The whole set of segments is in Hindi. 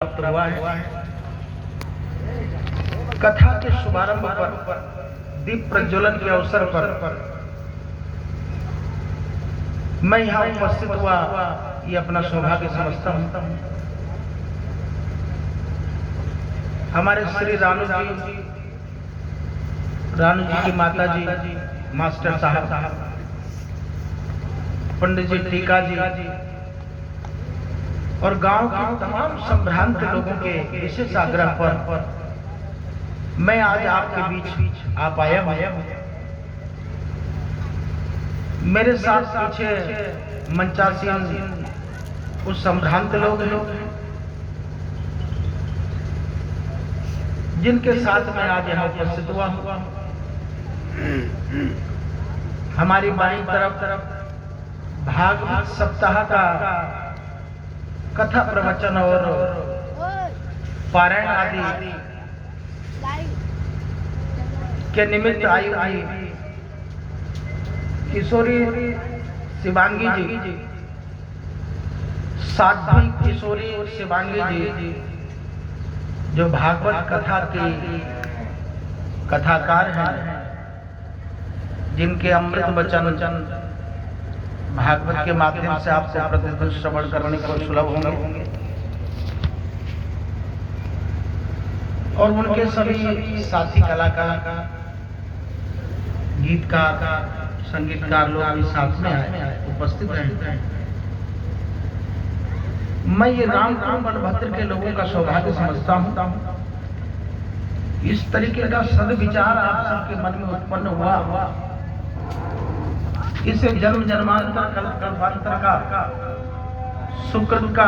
प्राप्त हुआ है। कथा के शुभारंभ पर दीप प्रज्वलन के अवसर पर मैं यहाँ उपस्थित हुआ, ये अपना सौभाग्य समझता हूँ। हमारे श्री रानू जी की माता जी मास्टर साहब, पंडित जी टीका जी और गांव के तमाम संभ्रांत लोगों के विशेष आग्रह पर मैं आज आपके बीच आ पाया हूं। मेरे साथ पीछे मंचासीन कुछ संभ्रांत लोग हैं जिनके साथ मैं आज यहाँ उपस्थित हुआ हूँ। हमारी बाईं तरफ भागवत सप्ताह का कथा प्रवचन और पारायण आदि के निमित्त आई हुई किशोरी शिवांगी जी, साध्वी किशोरी शिवांगी जी, जो भागवत कथा की कथाकार हैं, जिनके अमृत वचन भागवत के माध्यम से आपको प्रतिदिन श्रवण करने को सुलभ होंगे और उनके सभी साथी कलाकार, गीतकार, संगीतकार लोग भी साथ में आए उपस्थित हैं। मैं ये राम बलभद्र के लोगों का सौभाग्य समझता हूँ। इस तरीके का सद्विचार आप सबके मन में उत्पन्न हुआ, इसे जन्म जन्मांतर कल्पांतर का सुकृत का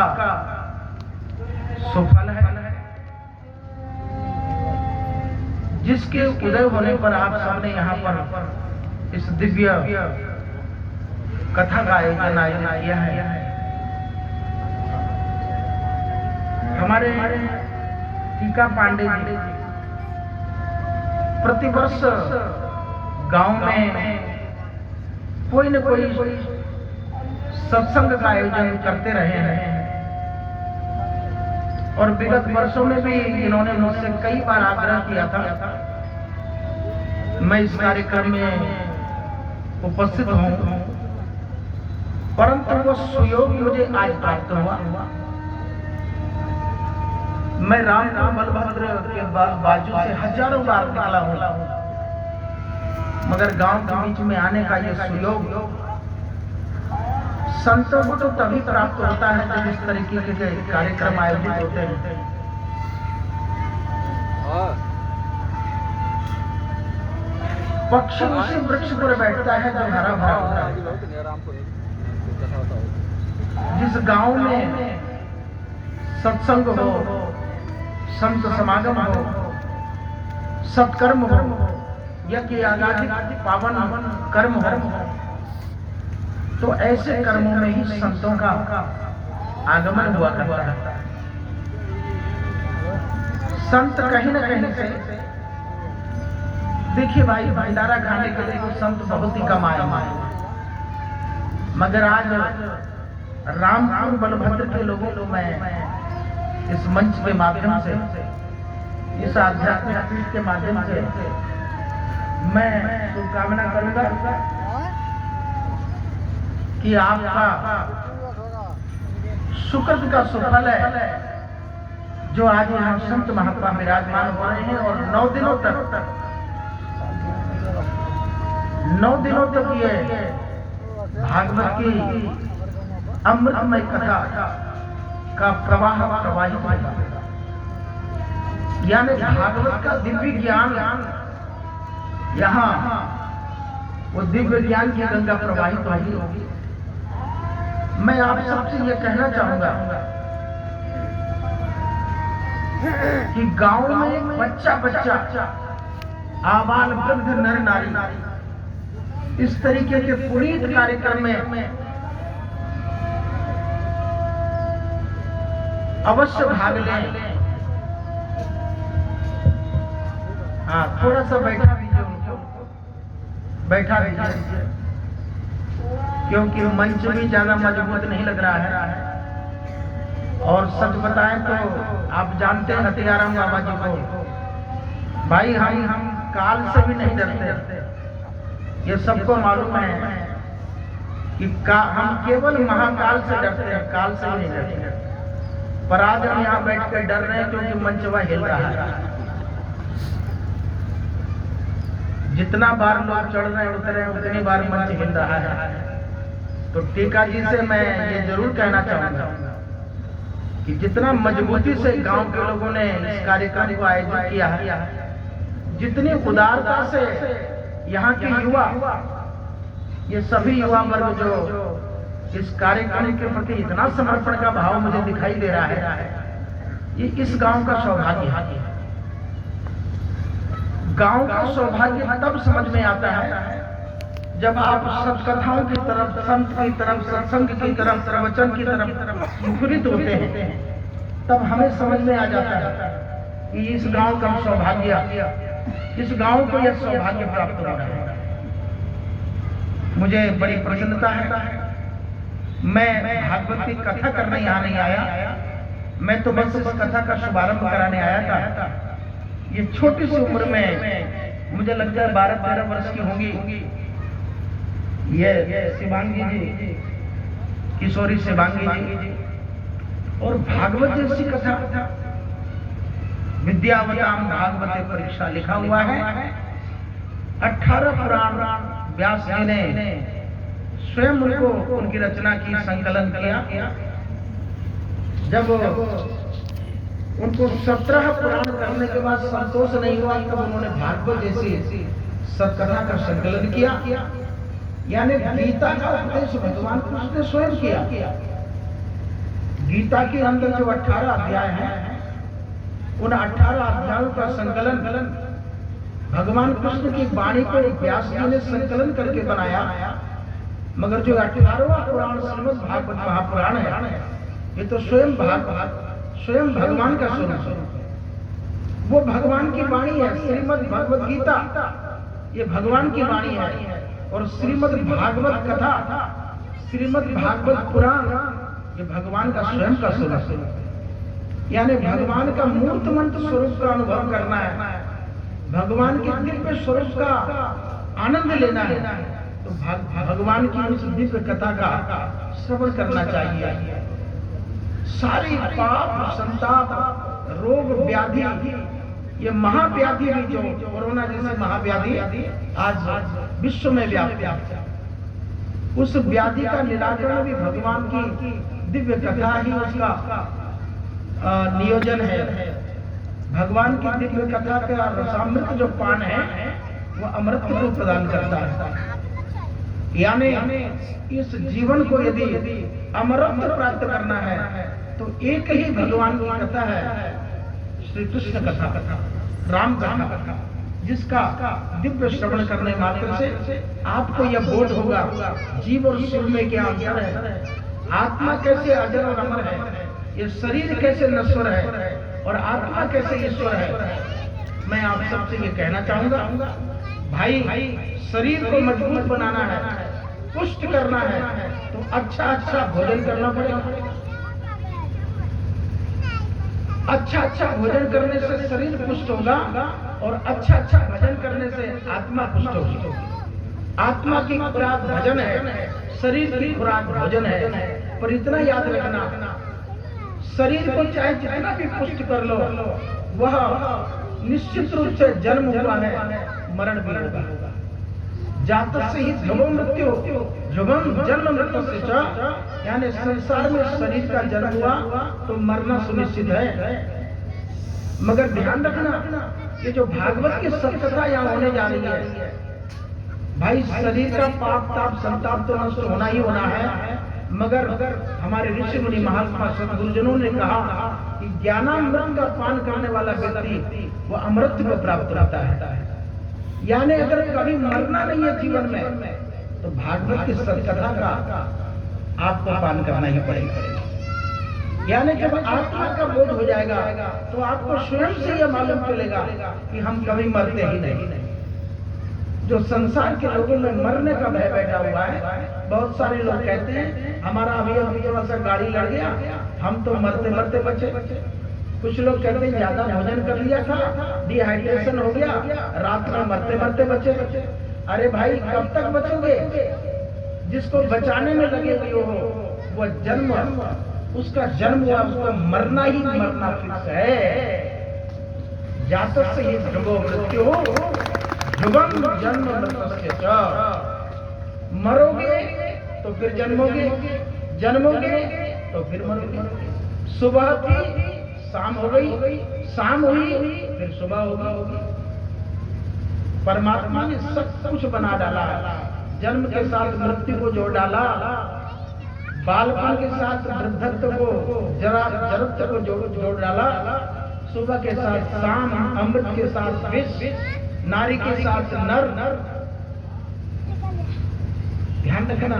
सुफल है, जिसके उदय होने पर आप सबने यहाँ पर इस दिव्य कथा का आयोजन किया है। हमारे टीका पांडे जी प्रतिवर्ष गांव में कोई न कोई सत्संग का आयोजन करते रहे हैं और विगत वर्षों में भी इन्होंने मुझसे कई बार आग्रह किया था मैं इस कार्यक्रम में उपस्थित हूं, परंतु वो सुयोग मुझे आज प्राप्त हुआ। मैं राम बलभद्र के बाजू से हजारों बार निकला हूं, मगर गांव के बीच में आने का ये सुयोग संतों को तो तभी प्राप्त होता है जब इस तरीके के कार्यक्रम आयोजित होते हैं। पक्षी उसी वृक्ष पर बैठता है जो हरा भरा होता है। जिस गांव में सत्संग हो, संत समागम हो, सत्कर्म हो, यज्ञ आदि पावन कर्म हो, तो ऐसे कर्मों में ही संतों का आगमन हुआ करता है। संत कहीं न कहीं से, देखिए भाई, भंडारा खाने के लिए तो संत बहुत ही कम आए, मगर आज राम बलभद्र के लोगों को मैं इस मंच के माध्यम से, इस आध्यात्मिक पीठ के माध्यम से मैं शुभकामना करूंगा कि आपका सुकृत का सुफल है जो आज यहाँ संत महात्मा विराजमान हो रहे हैं और 9 दिनों तक ये भागवत की अमृतमय कथा का प्रवाहित होगा। यानी भागवत का दिव्य ज्ञान यहाँ वो दिव्य ज्ञान की गंगा प्रवाहित होगी। मैं आप सबसे ये कहना चाहूंगा कि गांव में एक बच्चा आबाल वृद्ध नर नारी इस तरीके के पुनीत कार्यक्रम में अवश्य भाग लें। हाँ, थोड़ा सा बैठा दीजिए, क्योंकि मंच भी ज्यादा मजबूत नहीं लग रहा है। और सच बताएं तो आप जानते हैं हथियाराम बाबा जी को, भाई हम काल से भी नहीं डरते। ये सबको मालूम है कि हम केवल महाकाल से डरते हैं, काल से नहीं डरते। पर आज हम यहाँ बैठ कर डर रहे हैं क्योंकि मंचवा हिल रहा है। जितना बार लोग चढ़ रहे हैं उतर रहे हैं उतनी बार मंच हिल रहा है। तो टीका जी से मैं ये जरूर कहना चाहूंगा कि जितना मजबूती से गांव के लोगों ने इस कार्यक्रम को आयोजित किया है, जितनी उदारता से यहाँ के युवा, ये सभी युवा वर्ग जो इस कार्यक्रम के प्रति इतना समर्पण का भाव मुझे दिखाई दे रहा है, ये इस गांव का सौभाग्य है। गांव का सौभाग्य तब समझ में आता है जब आप सत्कथाओं की तरफ, संत की तरफ, सत्संग की तरफ, प्रवचन की तरफ मुखरित होते हैं। तब हमें समझ में आ जाता है कि इस गांव का सौभाग्य, इस गांव को यह सौभाग्य प्राप्त हो रहा है। मुझे बड़ी प्रसन्नता है। मैं भागवत की कथा करने यहाँ नहीं आया, मैं तो बस इस कथा का शुभारंभ कराने आया था। ये छोटी सी उम्र में, मुझे लगता है 12-13 वर्ष की होंगी, ये शिवांगी जी, किशोरी शिवांगी जी, और भागवत जैसी कथा, विद्यावताम भागवते परीक्षा लिखा हुआ है। 18 पुराण व्यास जी ने स्वयं उनको, उनकी रचना की, संकलन किया। जब उनको 17 पुराण करने के बाद संतोष नहीं हुआ, तब उन्होंने भागवत जैसी सत्कथा का संकलन किया। यानी गीता का उपदेश भगवान कृष्ण ने स्वयं किया। गीता के अंदर जो 18 अध्याय हैं, उन 18 अध्यायों का संकलन भगवान कृष्ण की वाणी को व्यास जी ने संकलन करके बनाया। मगर जो 18वां पुराण श्रीमद् भागवत महापुराण है, ये तो स्वयं भगवान का स्वरूप है। वो भगवान की वाणी है। श्रीमद् भगवत गीता ये भगवान की वाणी है, और श्रीमद् भागवत कथा, श्रीमद् भागवत पुराण ये भगवान का स्वयं का स्वरूप है। यानी भगवान का मूर्त मंत्र स्वरूप का अनुभव करना है, भगवान के दिव्य स्वरूप का आनंद लेना है, तो भगवान की उस दिव्य कथा का श्रवण करना चाहिए। सारी पाप, संताप, रोग, व्याधि, ये महाव्याधि भी, जो कोरोना जैसी महाव्याधि आज विश्व में व्याप्त है, उस व्याधि का निराकरण भी भगवान की दिव्य कथा ही उसका नियोजन है। भगवान की दिव्य कथा का रसामृत जो पान है, वो अमृत को प्रदान करता है। यानी इस जीवन को यदि अमृत प्राप्त करना है, तो एक ही भगवान की कथा है, श्री कृष्ण कथा, राम कथा, जिसका दिव्य श्रवण करने मात्र से आपको यह बोध होगा जीव और शिव में क्या अंतर है, आत्मा कैसे अजर और अमर है, ये शरीर कैसे नश्वर है और आत्मा कैसे ईश्वर है। मैं आप सबसे ये कहना चाहूंगा, भाई शरीर को मजबूत बनाना है, पुष्ट करना है, तो अच्छा भोजन करना पड़ेगा। अच्छा भोजन करने से शरीर पुष्ट होगा, और अच्छा भजन करने से आत्मा पुष्ट होगी। आत्मा की खुराक भजन है, शरीर की खुराक भोजन है। पर इतना याद रखना, शरीर को चाहे जितना भी पुष्ट कर लो, वह निश्चित रूप से जन्म हुआ है, मरण भी होगा। जातस्य ही ध्रुवं मृत्यु, ध्रुवं जन्म मृत्यु से च, यानी संसार में शरीर का जन्म हुआ तो मरना सुनिश्चित है। मगर ध्यान रखना, ये जो भागवत की सत्यता यहाँ होने जा रही है, भाई शरीर का पाप ताप संताप तो नष्ट होना ही होना है, मगर हमारे ऋषि मुनि महात्मा सद्गुरुजनों ने कहा कि ज्ञानामृत का पान करने वाला व्यक्ति वो अमृत को प्राप्त करता है। यानी अगर कभी मरना नहीं है जीवन में, तो भागवत की सत्कथा का आपको पान करना ही पड़ेगा। यानी जब आत्मा का बोध हो जाएगा, तो आपको स्वयं से यह मालूम चलेगा कि हम कभी मरते ही नहीं। जो संसार के लोगों में मरने का भय बैठा हुआ है, बहुत सारे लोग कहते हैं हमारा अभी थोड़ा सा गाड़ी लड़ गया, हम तो मरते मरते बचे। कुछ लोग कहते हैं ज्यादा भोजन कर लिया था, डिहाइड्रेशन हो गया, रात में मरते मरते बचे। अरे भाई कब तक बचोगे? जिसको बचाने में लगे हुए हो वो जन्म, उसका जन्म हुआ, उसको मरना ही मरना फिक्स है। जातक से ही ध्रुवो मृत्यु हो, ध्रुवम जन्म मृतस्य च। मरोगे तो फिर जन्मोगे, जन्मोगे तो फिर मरोगे। सुबह थी, शाम हो गई, शाम हुई, फिर सुबह होगी। परमात्मा ने सब कुछ बना डाला। जन्म के साथ मृत्यु को जोड़ डाला, बालपन के साथ वृद्धत्व को, जरत्व को जोड़ डाला, सुबह के साथ शाम, अमृत के साथ विष, नारी के साथ नर। ध्यान रखना,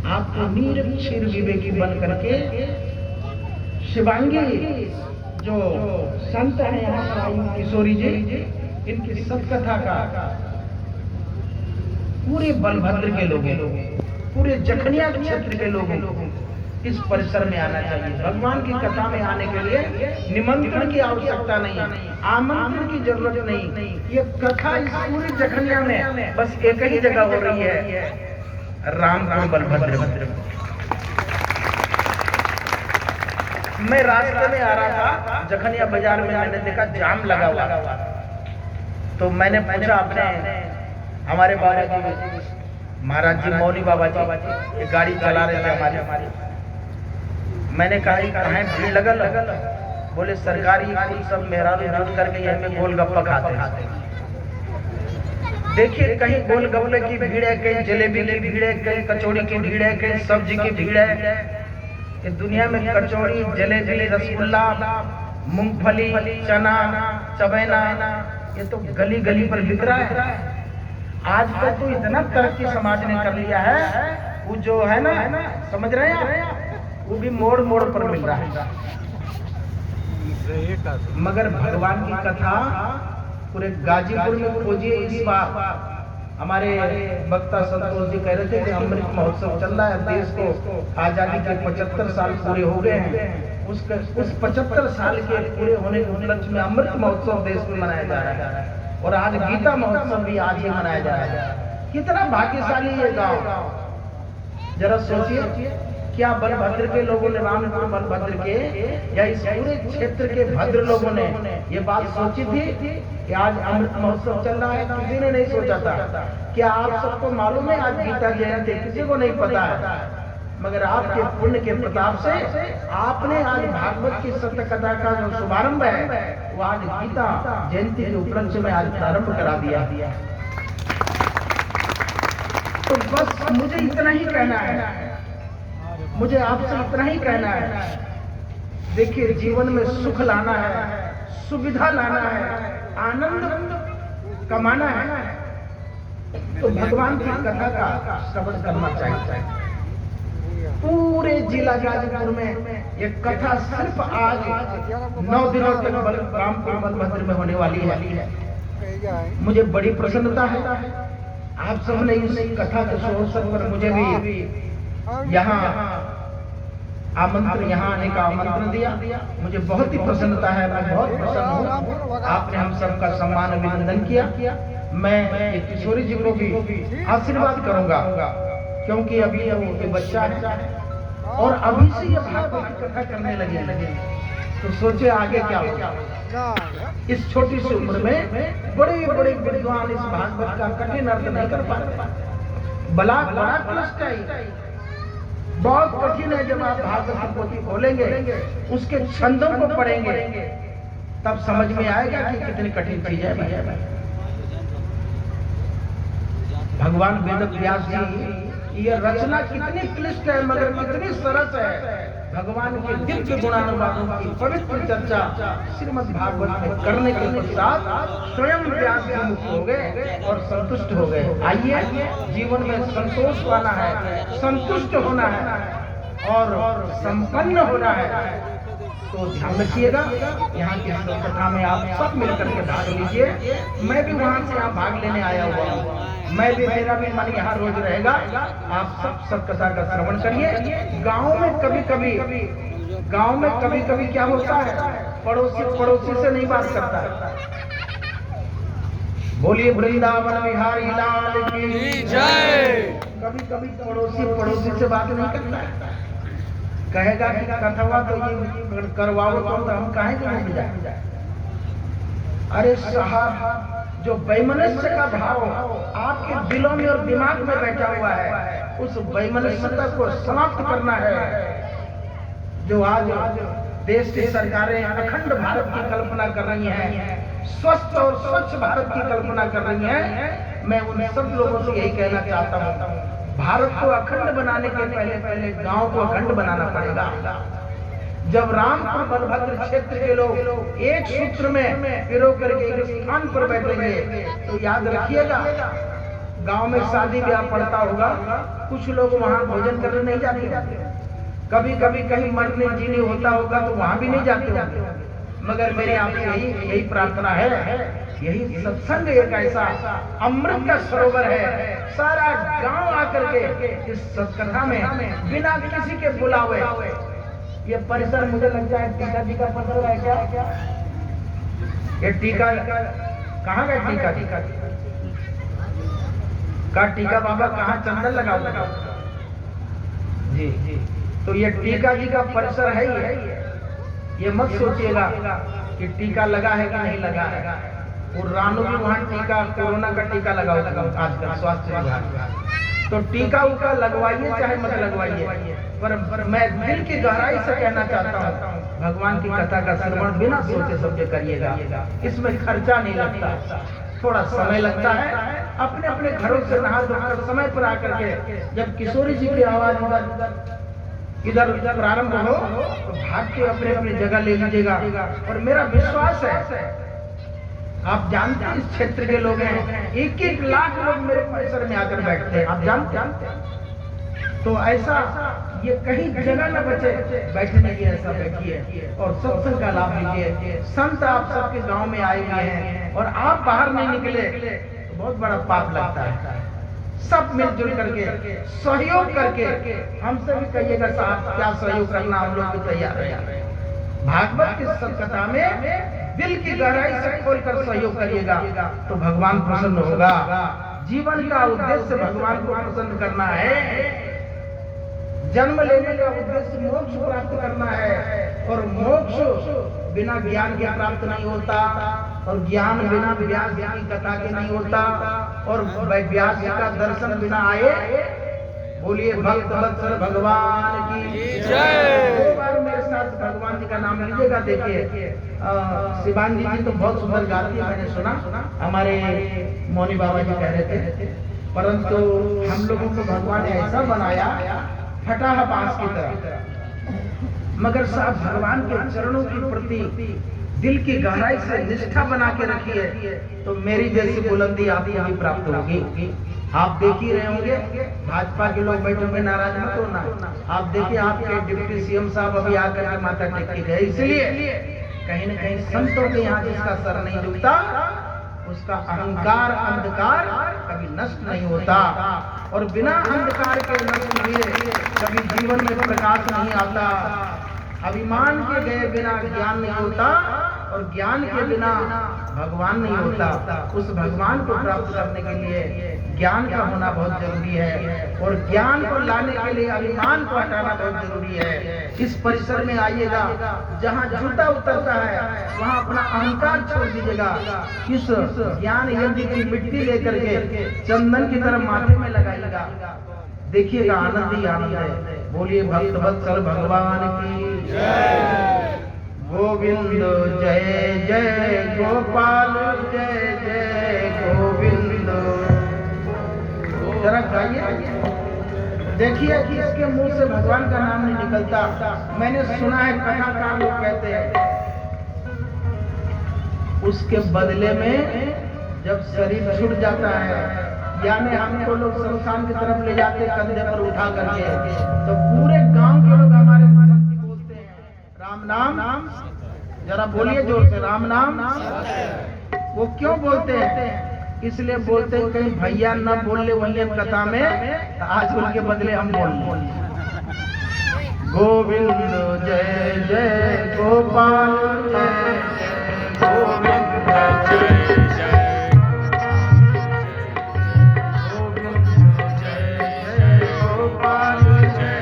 आपको निरक्षर विवेकी बन करके शिवांगी जो संत है यहाँ पर किशोरी जी, इनकी सतकथा का पूरे बलभद्र के लोगों, पूरे जखनिया क्षेत्र के लोगों इस परिसर में आना चाहिए। भगवान की कथा में आने के लिए निमंत्रण की आवश्यकता नहीं, आमंत्रण की जरूरत नहीं। ये कथा इस पूरी जखनिया में बस एक ही जगह हो रही है, रामपुर बलभद्र। मैं रास्ते में आ रहा था, जखनिया बाजार में मैंने देखा जाम लगा हुआ, तो मैंने पूछा अपने हमारे बाबा जी, महाराज जी, मौली बाबा जी, ये गाड़ी चला रहे थे हमारे। मैंने कहा कहाँ भीड़ लगल? बोले सरकारी कुल सब मेहरारू जुट करके यहीं में गोलगप्पा खाते हैं। देखिए कहीं गोलगप्पे की भीड़ है, कहीं जलेबी की भीड़ है, कहीं कचौड़ी की भीड़ है, कहीं सब्जी की भीड़ है। इस दुनिया में कचौड़ी, जलेबी, रसगुल्ला, मूंगफली, चना, चबेना, ये तो गली गली पर बिक रहा है। आजकल तो इतना तरक्की समाज ने कर लिया है, वो जो है ना, समझ रहे हैं, वो भी मोड़ मोड़ पर मिल रहा है। मगर भगवान की कथा पूरे गाजीपुर में खोजिए इस बार। हमारे वक्ता संतोष जी कह रहे थे कि अमृत महोत्सव चल रहा है, देश को आजादी के 75 साल पूरे हो गए हैं। उस 75 साल के पूरे होने के उपलक्ष्य में अमृत महोत्सव देश में मनाया जा रहा है, और आज गीता महोत्सव भी आज ही मनाया जा रहा है। कितना भाग्यशाली ये गांव, जरा सोचिए, क्या बलभद्र के लोगों ने, रामपुर बलभद्र के या इस पूरे क्षेत्र के भद्र लोगों ने ये बात सोची थी कि आज अमृत महोत्सव चल रहा है? किसी ने नहीं सोचा था। क्या आप सबको मालूम है आज गीता जयंती? किसी को नहीं पता है, मगर आपके पुण्य के प्रताप से आपने आज भागवत की सत्य कथा का जो शुभारंभ है वो आज गीता जयंती के उपलक्ष्य में आज प्रारंभ करा दिया। तो बस मुझे इतना ही कहना है, मुझे आपसे इतना ही कहना है। देखिए जीवन में सुख लाना है, सुविधा लाना है, आनंद कमाना है, तो भगवान की कथा का श्रवण करना चाहिए। पूरे जिला गाजीपुर में ये कथा सिर्फ आज 9 दिनों तक रामपुर बलभद्र में होने वाली है। मुझे बड़ी प्रसन्नता है, आप सबने इस कथा के अवसर पर मुझे भी यहाँ आमंत्रण, यहाँ आने का आमंत्रण दिया। मुझे बहुत ही प्रसन्नता है, मैं बहुत प्रसन्न हूँ। आपने हम सबका सम्मान अभिनंदन किया। मैं किशोरी जी को भी आशीर्वाद करूंगा, क्योंकि अभी ये बच्चा है और अभी से ये भागवत की कथा करने लगे, तो सोचे आगे क्या होगा। इस छोटी सी उम्र में बड़े बड़े विद्वान इस भागवत का कठिन अर्थ नहीं कर पाते। बड़ा क्लिष्ट है, बहुत कठिन है। जब आप भागवत की पोथी खोलेंगे, उसके छंदों को पढ़ेंगे, तब समझ में आएगा कि कितनी कठिन चीज है। भगवान वेद व्यास जी ये रचना कितनी क्लिष्ट है, मगर कितनी सरस है। भगवान के दिव्य गुणानुवादों की पवित्र चर्चा श्रीमद् भागवत में करने के पश्चात स्वयं व्यास जी मुक्त हो गए और संतुष्ट हो गए। आइए, जीवन में संतोष पाना है, संतुष्ट होना है और संपन्न होना है, तो ध्यान रखिएगा। यहाँ की कथा में आप सब मिलकर के भाग लीजिए। मैं भी वहाँ से यहाँ भाग लेने आया हुआ हूँ। मैं भी, मेरा भी मन यहाँ रोज रहेगा। आप सब सत्कथा का श्रवण करिए। गाँव में कभी कभी क्या होता है, पड़ोसी से नहीं बात करता है। बोलिए वृंदावन बिहारी लाल की जय। कभी कभी पड़ोसी से बात नहीं करता है, कहेगा कि कथवा तो ये करवाओ तो हम काहे के नहीं जाए। अरे साहब, जो वैमनस्य का भाव आपके दिलों में और दिमाग में बैठा हुआ है, उस वैमनस्यता को समाप्त करना है। जो आज देश की सरकारें अखंड भारत की कल्पना कर रही हैं, स्वस्थ और स्वच्छ भारत की कल्पना कर रही हैं, मैं उन सब लोगों से यही कहना चाहता हूँ, भारत को अखंड बनाने के पहले गांव को अखंड बनाना पड़ेगा। जब रामपुर बलभद्र क्षेत्र के लोग एक सूत्र में पिरो करके एक स्थान पर बैठेंगे तो याद रखिएगा, गांव में शादी ब्याह पड़ता होगा, कुछ लोग वहां भोजन करने नहीं जाते, कभी कभी कहीं मरने जीने होता होगा तो वहां भी नहीं जाते होंगे। मगर मेरे आपसे यही प्रार्थना है, यही सत्संग एक ऐसा अमृत का सरोवर है, सारा गांव आकर के इस सत्कथा में बिना किसी के बुलावे, ये परिसर मुझे लगता है टीका जी का परिसर है क्या? ये टीका कहाँ गया? टीका बाबा कहाँ चंदन लगा जी। तो ये टीका जी का परिसर है ही। ये मत सोचिएगा कि टीका लगा है कि नहीं लगा है। और रानू भी वहाँ टीका, कोरोना का टीका लगा आजकल स्वास्थ्य विभाग। तो टीका उका लगवाइए चाहे मत लगवाइए, पर मैं दिल की गहराई से कहना चाहता हूँ, भगवान की कथा का श्रवण बिना सोचे समझे करिएगा। इसमें खर्चा नहीं लगता, थोड़ा समय लगता है। अपने अपने घरों से नहा धोकर समय पर आकर के जब किशोरी जी की आवाज इधर प्रारंभ हो तो भाग के अपने अपने जगह ले लीजिएगा। और मेरा विश्वास है, आप जानते हैं इस क्षेत्र के लोग हैं, 1-1 लाख लोग मेरे परिसर में आकर बैठते हैं, आप जानते हैं। तो ऐसा ये कहीं जगह न बचे बैठने की, ऐसा बैठिए और सत्संग का लाभ लीजिए। संत आप सबके गांव में आए हुए हैं और आप बाहर नहीं निकले तो बहुत बड़ा पाप लगता है। सब मिलजुल करके सहयोग करके, हमसे भी कहिएगा साहब क्या सहयोग करना, हम लोग भी तैयार हैं। भागवत की सत्कथा में दिल की गहराई से खोलकर सहयोग करिएगा तो भगवान प्रसन्न होगा। जीवन का उद्देश्य भगवान को प्रसन्न करना है। जन्म लेने का उद्देश्य मोक्ष प्राप्त करना है, और मोक्ष बिना ज्ञान के प्राप्त नहीं होता, और ज्ञान बिना व्यास जी की कथा के नहीं होता, और व्यास जी का दर्शन बिना आए। बोलिए भक्त वत्सल भगवान की जय। 2 बार मेरे साथ भगवान जी का नाम लीजिएगा। देखिए शिवानंद जी तो बहुत सुंदर गाती है, मैंने सुना, हमारे मौनी बाबा जी कह रहे थे, परंतु हम लोगों को भगवान ने ऐसा बनाया फटा है बांस की तरह। मगर साहब भगवान के चरणों के प्रति दिल की गहराई से निष्ठा बना के रखिए तो मेरी जैसी बुलंदी आपको भी प्राप्त होगी। आप देख ही रहे होंगे, भाजपा के लोग बैठे हुए नाराज मत होना। आप देखिए आपके डिप्टी सीएम साहब अभी आकर के माथा टेक के गए, इसलिए कहीं न कहीं संतों के यहाँ जिसका सर नहीं झुकता उसका अहंकार अंधकार कभी नष्ट नहीं होता, और बिना अंधकार के नष्ट हुए कभी जीवन में प्रकाश नहीं आता। अभिमान के गए बिना ज्ञान नहीं होता, और ज्ञान के बिना भगवान नहीं होता। उस भगवान को प्राप्त करने के लिए ज्ञान का होना बहुत जरूरी है, और ज्ञान को लाने के लिए अभिमान को हटाना बहुत जरूरी है। इस परिसर में आइएगा, जहाँ जूता उतरता है वहाँ अपना अहंकार छोड़ दीजिएगा। इस ज्ञान यज्ञ की मिट्टी लेकर के चंदन की तरह माथे में लगाइएगा, देखिएगा आनंद ही आनंद है। बोलिए भक्त वत्सल भगवान की जय। गोविंद जय जय गोपाल जय जय गोविंद। जरा गाइए, देखिए कि इसके मुंह से भगवान का नाम नहीं निकलता। मैंने सुना है कथाकार लोग कहते हैं उसके बदले में जब शरीर छूट जाता है, यानी हमको लोग शमशान की तरफ ले जाते कंधे पर उठा करके, तो पूरे गांव के लोग हमारे संत बोलते हैं राम नाम। जरा बोलिए जोर से, राम नाम। वो क्यों बोलते हैं? इसलिए बोलते हैं कहीं भैया न बोल ले वही कथा में, तो आज उनके बदले हम बोल ले। गोविंद जय जय गोपाल जय गोविंद जय जय गोविंद जय जय गोपाल जय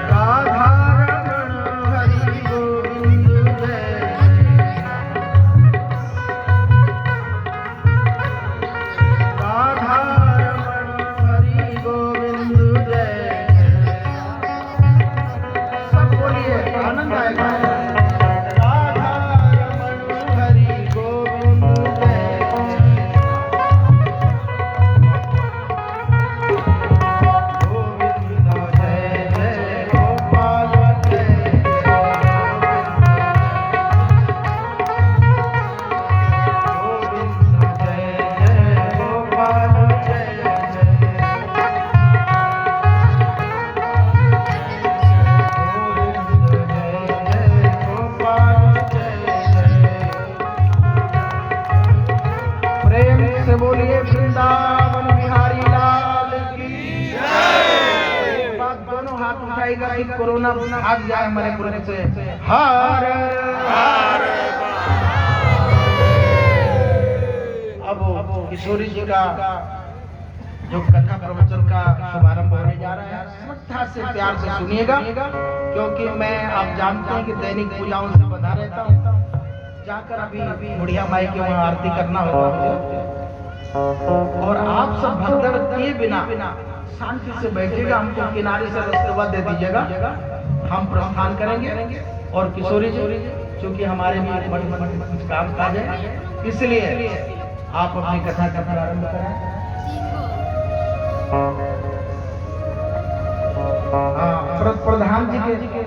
राधा रमण हरि गोविंद जय राधा आनंद आएगा। राधा रमण हरि गोविंद जय गोविंद जय जय गोपाल जय गोविंद जय जय गोपाल जय से बोलिए वृंदावन बिहारी लाल की जय। एक बात दोनों हाथ उठाएगा कि कोरोना भाग जाए हमारे पुण्य से। हर हर अब किशोरी जी का जो कथा प्रवचन का शुभारंभ होने जा रहा है, श्रद्धा से प्यार से सुनिएगा, क्योंकि मैं आप जानते हैं कि दैनिक पूजाओं से बंधा रहता हूँ। जाकर अभी बुढ़िया माई की वहाँ आरती करना होगा मुझे, और आप सब भगदड़ किए बिना शांति से बैठेगा, हमको किनारे से रास्ता दे दीजिएगा, हम प्रस्थान करेंगे। और किशोरी जी चूंकि हमारे भी कुछ काम काज है, इसलिए आप अपनी कथा का प्रारंभ करें। प्रधान जी के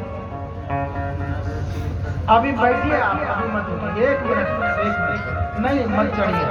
अभी बैठिए, आप अभी मत उठिए, एक मिनट नहीं मत चढ़िए।